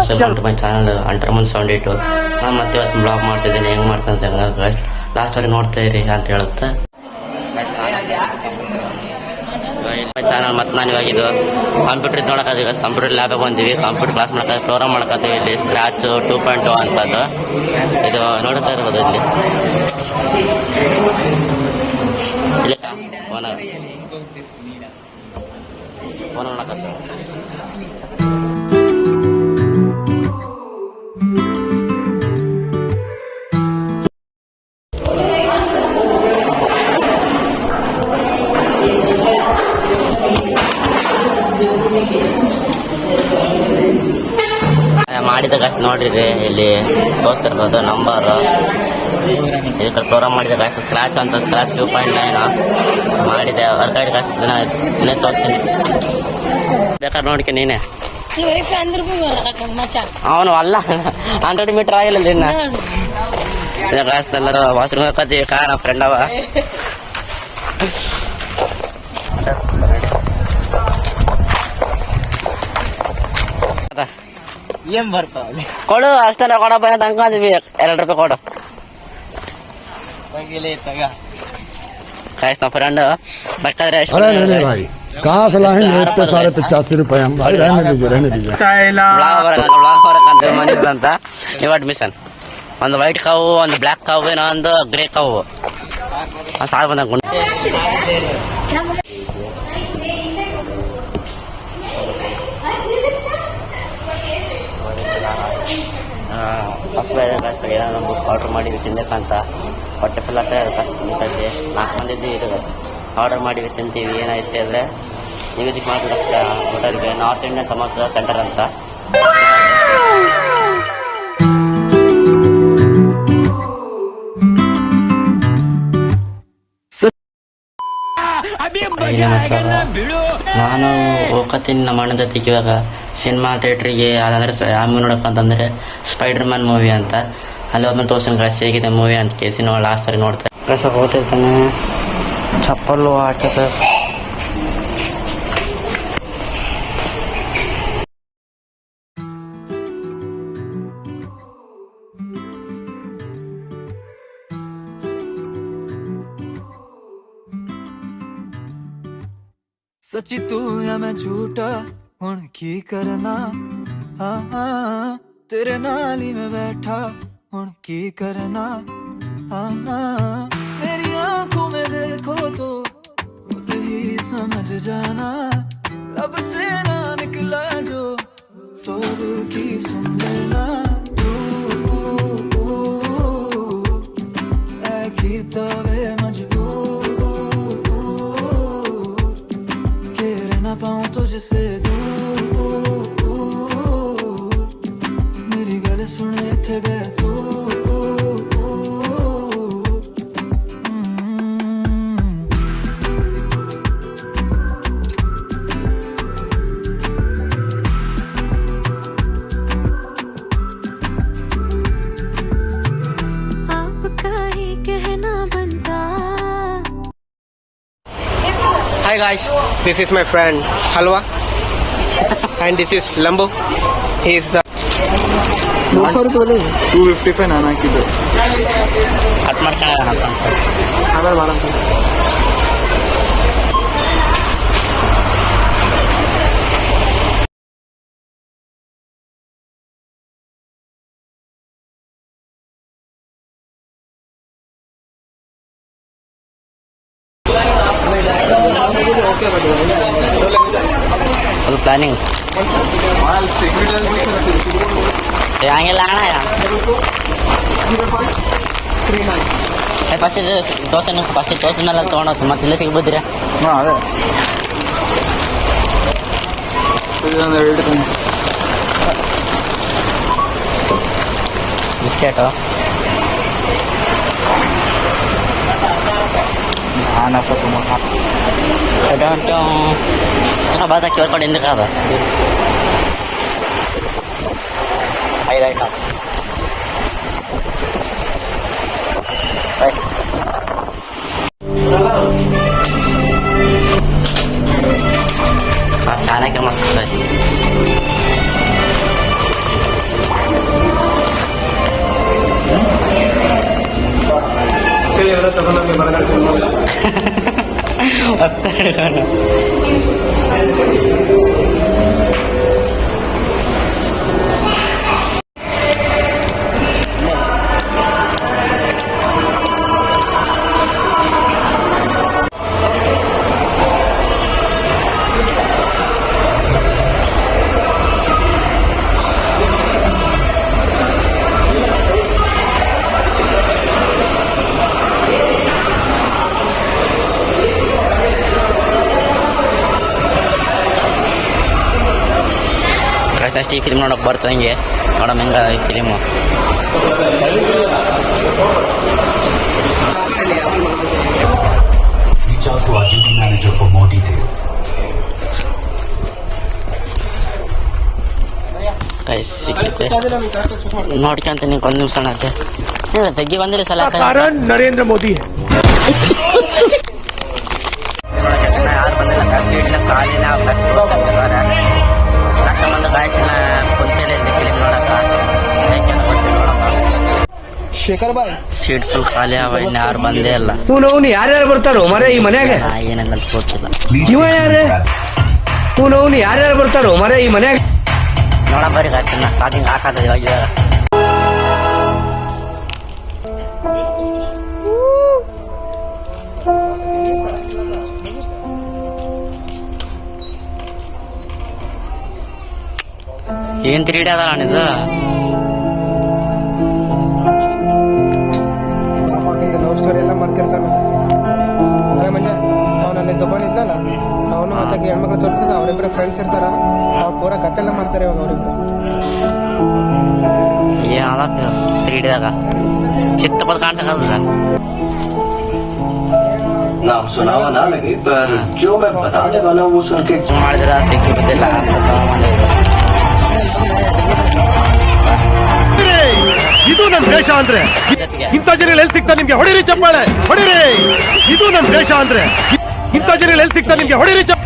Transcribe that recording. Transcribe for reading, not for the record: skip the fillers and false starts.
Welcome to my channel ಅಂಟರ್ಮನ್78. ನಾನು ಮತ್ತೆ ಇವತ್ತು ಬ್ಲಾಗ್ ಮಾಡ್ತಿದ್ದೀನಿ. ಹೆಂಗೆ ಮಾಡ್ತಂತ ಲಾಸ್ಟ್ ವರೆಗೆ ನೋಡ್ತಾ ಇರಿ ಅಂತ ಹೇಳುತ್ತೆ ಚಾನಲ್. ಮತ್ತು ನಾನು ಇವಾಗ ಇದು ಕಂಪ್ಯೂಟರ್ ನೋಡೋಕ್ಕಾಗ ಕಂಪ್ಯೂಟರ್ ಲ್ಯಾಬ್ ಬಂದೀವಿ. ಕಂಪ್ಯೂಟರ್ ಕ್ಲಾಸ್ ಮಾಡೋಕೆ ಪ್ರೋಗ್ರಾಮ್ ಮಾಡ್ಕೊತೀವಿ. ಇಲ್ಲಿ ಸ್ಕ್ರಾಚ್ 2.0 ಅಂತದ್ದು ಇದು ನೋಡ್ತಾ ಇರ್ಬೋದು. ಇಲ್ಲಿ ಫೋನ್ ನೋಡಕತ್ತ ಮಾಡಿದ ಕಾಸು ನೋಡ್ರಿ. ಇಲ್ಲಿ ತೋರಿಸ್ತಿರ್ಬೋದು ನಂಬರ್. ಇದಕ್ಕೆ ಪ್ರೋಗ್ರಾಮ್ ಮಾಡಿದ ಕಾಸು ಸ್ಕ್ರಾಚ್ ಅಂತ ಸ್ಕ್ರಾಚ್ 2.9 ಮಾಡಿದೆ. ವರ್ಕೌಟ್ ಕಾಸು ಇನ್ನೇ ತೋರಿಸ್ತೀನಿ, ಬೇಕಾದ್ರೆ ನೋಡ್ಕೆ ನೀನೆ. ಅವನು ಅಲ್ಲ 100 ಮೀಟರ್ ಆಗಿಲ್ಲ ಇನ್ನ ಕಾಸು ಎಲ್ಲರೂ ವಾಶ್ರೂಮ್ ಹಾಕತ್ತೀವಿ. ಕಾರಣ ಫ್ರೆಂಡ್ ಅವ ಏನ್ ಬರ್ತಾವ ಕೊಡು. ಅಷ್ಟೆಲ್ಲ ಕೊಡಪ್ಪ ಅಂತ ಅನ್ಕೊಂಡಿದ್ವಿ. 2 ರೂಪಾಯಿ ಕೊಡು. ಕಾಯ್ಸ್ ನಮ್ಮ ಫ್ರೆಂಡ್ ಬೇಕಾದ್ರೆ कहाँ से लाएंगे इतने सारे 85 रुपए हम भाई रहने दीजिए ಮನೀಸ್ ಅಂತ ನೀವು ಅಡ್ಮಿಷನ್. ಒಂದು ವೈಟ್ ಕಾವು, ಒಂದು ಬ್ಲ್ಯಾಕ್ ಕಾವು, ಏನೋ ಒಂದು ಗ್ರೇ ಕಾವು ಸಾಲು ಬಂದಾಗ ಏನೋ ಆರ್ಡರ್ ಮಾಡಿದ್ವಿ ತಿನ್ನಬೇಕಂತ. ಹೊಟ್ಟೆ ಫುಲ್ ಕಷ್ಟ ತಿಂತೈತಿ. 4 ಮಂದಿ ಇದ್ದೀವಿ. ಇದು ಆರ್ಡರ್ ಮಾಡಿವಿ ತಿಂತೀವಿ. ಏನಾಯ್ತು ಅಂದರೆ ಮ್ಯೂಸಿಕ್ ಮಾತಾಡೋಕ್ಕೆ ಹೋಟೆಲ್ಗೆ ನಾರ್ತ್ ಇಂಡಿಯನ್ ಸಮೋಸ ಸೆಂಟರ್ ಅಂತ. ನಾನು ಹೋಗತ್ತೀನಿ ನಮ್ಮ ಅಣ್ಣ ಜೊತೆಗೆ ಇವಾಗ ಸಿನಿಮಾ ಥಿಯೇಟ್ರಿಗೆ. ಅದಂದರೆ ಯಾವ ಮೂವಿ ನೋಡಕ್ಕಂತಂದರೆ ಸ್ಪೈಡರ್ ಮ್ಯಾನ್ ಮೂವಿ ಅಂತ. ಅಲ್ಲಿ ಹೋದ್ಮೇಲೆ ತೋರ್ಸನ್ ಗಾಸ್ ಹೇಗಿದೆ ಮೂವಿ ಅಂತ ಕೇಸಿ ನಾವು ಲಾಸ್ಟ್ ಸರಿ ನೋಡ್ತಾರೆ. ಸ್ವಲ್ಪ ಓದ್ತಿರ್ತಾನೆ ಚಪ್ಪಲು ಹಾಕಕ್ಕೆ. सच्ची तू या मैं झूठा हुण की करना। हाँ तेरे नाल ही मैं बैठा हुण की करना। हाँ मेरी आंखों में देखो तो खुद ही समझ जाना। लब से ना निकला जो तो दिल की सुन लेना। तू ऐ की तवे मजबूर ना पाऊं तुझसे दूर। मेरी गल सुने थे तू आपका ही कहना बनता। Hi guys, this is my friend Halwa and this is Lambo. He is the 255 ನಾನು ಹಾಕಿದ್ದು. ಕಟ್ ಮಾಡ್ಕೊಂಡು ಆಮೇಲೆ ಮಾಡೋಣ. ಫುಲ್ ಪ್ಲಾನಿಂಗ್ ಹಂಗೆಲ್ಲ ಅಣ್ಣ. ಫಸ್ಟ್ ದೋಸೆ ಮೇಲೆ ತೊಗೊಂಡೋಗ್ತು. ಮತ್ತೆ ಇಲ್ಲೇ ಸಿಗ್ಬೋದಿರ. ಅದೇ ಬಿಸ್ಕೆಟು ಬಾದ ಕೇಳ್ಕೊಂಡು ಹಿಂದಕ್ಕೆ ಅದ 5 ಐಟಮ್. खाना क्या मस्त है। ಮತ್ತೆ ಹಿಡ್ಕೊಂಡು ಅಷ್ಟು ಈ ಫಿಲ್ಮ್ ನೋಡೋಕೆ ಬರ್ತಾ ಹಿಂಗೆ ನೋಡಮ್ಮ ಹೆಂಗ ಈ film. Reach out to our duty manager for more details. Guys ಸಿಕ್ಕಿತ್ತೆ ನೋಡ್ಕೊಂತೀನಿ ಒಂದು ನಿಮಿಷ ಅನ್ನತ್ತೆ ಜಗ್ಗಿ ಬಂದಿಲ್ಲ ಸಲ ನರೇಂದ್ರ ಮೋದಿ ಯಾರು ಬಂದಿಲ್ಲ ಸೀಟ್ನ ಕಾಲಿಲ್ಲ ಅಷ್ಟ ಮಂದಿ ಗಾಯಸಿನ ಕುಂತಿಲ್ಲ ಇಲ್ಲಿ ಫಿಲಿಮ್ ನೋಡಕ ಶೇಖರ್ ಬಾಯ್ ಸೀಟ್ ಫುಲ್ ಖಾಲಿ ಅವ ಇನ್ನು ಯಾರು ಬಂದೇ ಇಲ್ಲ. ಅವ್ನು ಯಾರ್ಯಾರು ಬರ್ತಾರೋ ಮರೆ ಈ ಮನ್ಯಾಗ ಏನಂತ ಗೊತ್ತಿಲ್ಲ. ಇವ ಯಾರೇ ಅವ್ನು ಯಾರ್ಯಾರು ಬರ್ತಾರೋ ಮರೆ ಈ ಮನ್ಯಾಗ ನೋಡ ಬರೀ ಗಾಯಸಿನ ಸ್ಟಾರ್ಟಿಂಗ್ ಹಾಕದ ಇವಾಗ ಏನ್ ತಿರುಗಿ ಅದ ಇದು ಲವ್ ಸ್ಟೋರಿ ಎಲ್ಲ ಮಾಡ್ತಿರ್ತಾನೆ ಅದೇ ಮಂಜ ಅವನಲ್ಲಿ ತಗೊಂಡಿದ್ದಲ್ಲ ಅವನು ಮತ್ತೆ ಹೆಣ್ಮಕ್ಳು ತೋರಿಸ್ತಿದ್ದ ಅವರಿಬ್ಬರು ಫ್ರೆಂಡ್ಸ್ ಇರ್ತಾರ ಅವ್ರು ಪೂರ ಕತ್ತೆಲ್ಲ ಮಾಡ್ತಾರೆ ಇವಾಗ ಅವರಿಬ್ರು. ಏನ್ ಅದ ತಿರುಗಿದಾಗ ಚಿತ್ತ ಬದ್ ಕಾಣ್ಸಕ್ಕಲ್ಲ. नाम सुनावा ना लगे पर जो मैं बताने वाला हूँ वो सुन के ಮಾಡಿದ್ರ ಸಿಕ್ಕಿ ಬಿದ್ದಿಲ್ಲ ಇದು ನಮ್ ದೇಶ ಅಂದ್ರೆ ಇಂಥ ಜನ ಎಲ್ಲಿ ಸಿಗ್ತಾ ನಿಮ್ಗೆ ಹೊಡಿರಿ ಚಪ್ಪಾಳೆ ಹೊಡಿರಿ. ಇದು ನಮ್ ದೇಶ ಅಂದ್ರೆ ಇಂಥ ಜನ ಎಲ್ಲಿ ಸಿಗ್ತಾ ನಿಮ್ಗೆ ಹೊಡಿರಿ ಚಪ್ಪಾಳೆ.